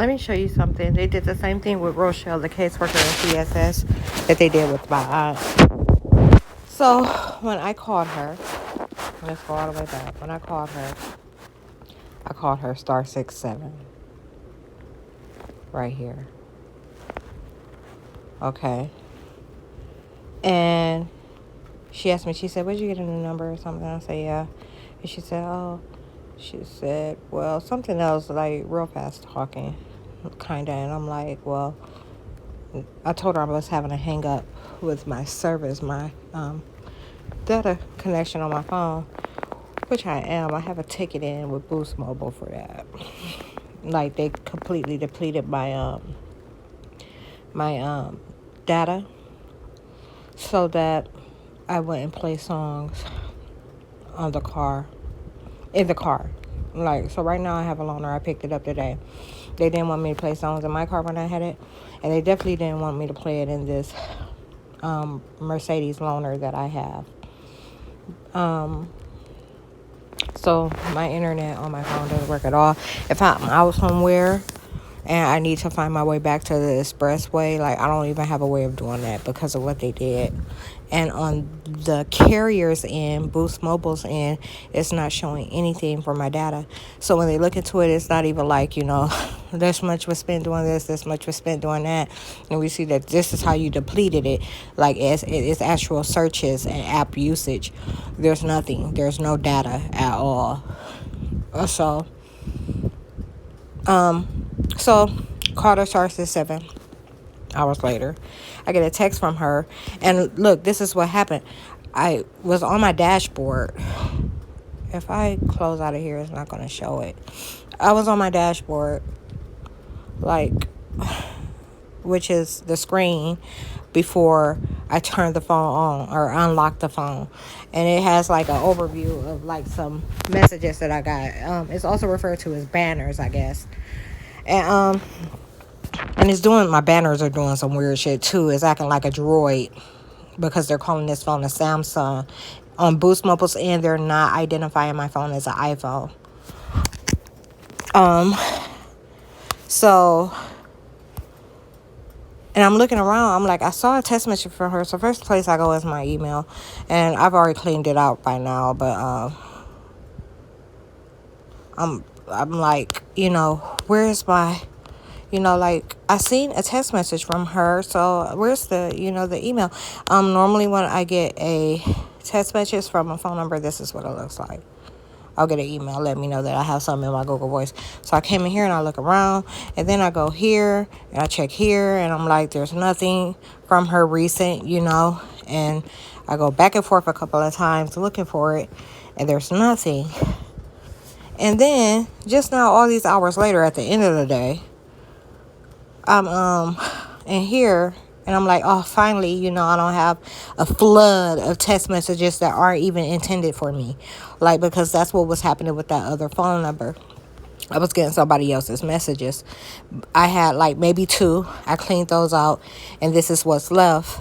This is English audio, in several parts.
let me show you something. They did the same thing with Rochelle, the caseworker in CSS, that they did with my aunt. So when I called her, let's go all the way back. When I called her *67 right here. Okay. And she asked me, she said, "Would you get a new number or something?" I said, "Yeah." And she said, "Well, something else, like real fast talking, kind of." And I'm like, well, I told her I was having a hang up with my service, my data connection on my phone, which I am. I have a ticket in with Boost Mobile for that. Like, they completely depleted my data so that I wouldn't play songs in the car. Like, so right now I have a loaner. I picked it up today. They didn't want me to play songs in my car when I had it, and they definitely didn't want me to play it in this Mercedes loaner that I have. So my internet on my phone doesn't work at all. If I'm out somewhere and I need to find my way back to the expressway, like, I don't even have a way of doing that because of what they did. And on the carrier's end, Boost Mobile's end, it's not showing anything for my data. So when they look into it, it's not even like, this much was spent doing this much was spent doing that. And we see that this is how you depleted it. Like, it's actual searches and app usage. There's nothing. There's no data at all. So called her *67 hours later. I get a text from her, and look, this is what happened. I was on my dashboard. If I close out of here, it's not going to show it. I was on my dashboard, like, which is the screen before I turned the phone on or unlocked the phone, and it has like an overview of like some messages that I got. It's also referred to as banners, I guess. And my banners are doing some weird shit too. It's acting like a droid because they're calling this phone a Samsung. On Boost Mobile's end, they're not identifying my phone as an iPhone. And I'm looking around. I'm like, I saw a text message from her. So first place I go is my email, and I've already cleaned it out by now. But I'm like, where's my, like, I seen a text message from her. So where's the, the email? Normally when I get a text message from a phone number, this is what it looks like. I'll get an email, let me know that I have something in my Google Voice. So I came in here and I look around, and then I go here and I check here, and I'm like, there's nothing from her recent, and I go back and forth a couple of times looking for it, and there's nothing. And then just now, all these hours later, at the end of the day, I'm in here, and I'm like, oh, finally, I don't have a flood of text messages that aren't even intended for me. Like, because that's what was happening with that other phone number. I was getting somebody else's messages. I had like maybe 2. I cleaned those out, and this is what's left.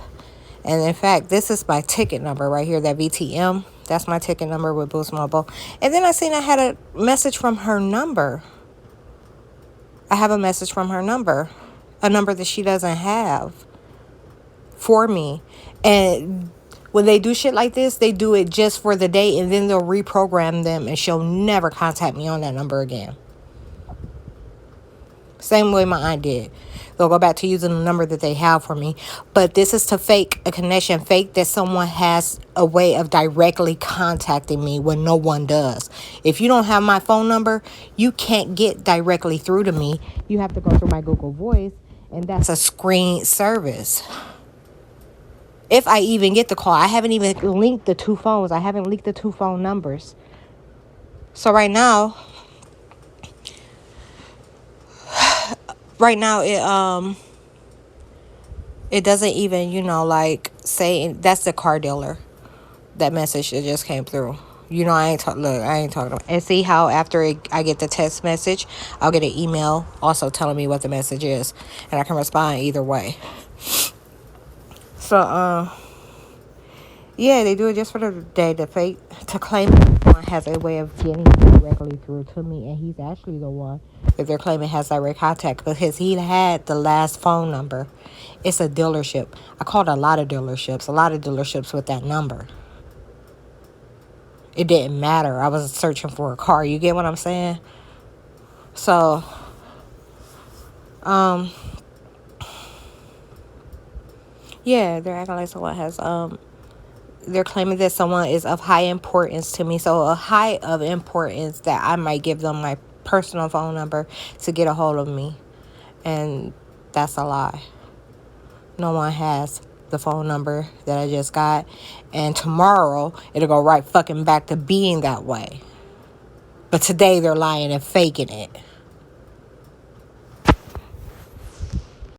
And in fact, this is my ticket number right here, that VTM. That's my ticket number with Boost Mobile. And then I seen I had a message from her number. I have a message from her number. A number that she doesn't have for me. And when they do shit like this, they do it just for the day, and then they'll reprogram them, and she'll never contact me on that number again. Same way my aunt did. They'll go back to using the number that they have for me. But this is to fake a connection, fake that someone has a way of directly contacting me when no one does. If you don't have my phone number, you can't get directly through to me. You have to go through my Google Voice, and that's a screen service. If I even get the call, I haven't even linked the 2 phones. I haven't linked the 2 phone numbers. So right now it doesn't even, like, say that's the car dealer. That message that just came through. I ain't talking about. And see how after I get the text message, I'll get an email also telling me what the message is, and I can respond either way. So Yeah, they do it just for the day to fake to claim that someone has a way of getting directly through to me, and he's actually the one that they're claiming has direct contact because he had the last phone number. It's a dealership. I called a lot of dealerships with that number. It didn't matter. I was searching for a car. You get what I'm saying? So, yeah, they're acting like someone has they're claiming that someone is of high importance to me. So a high of importance that I might give them my personal phone number to get a hold of me. And that's a lie. No one has the phone number that I just got. And tomorrow it'll go right fucking back to being that way. But today they're lying and faking it.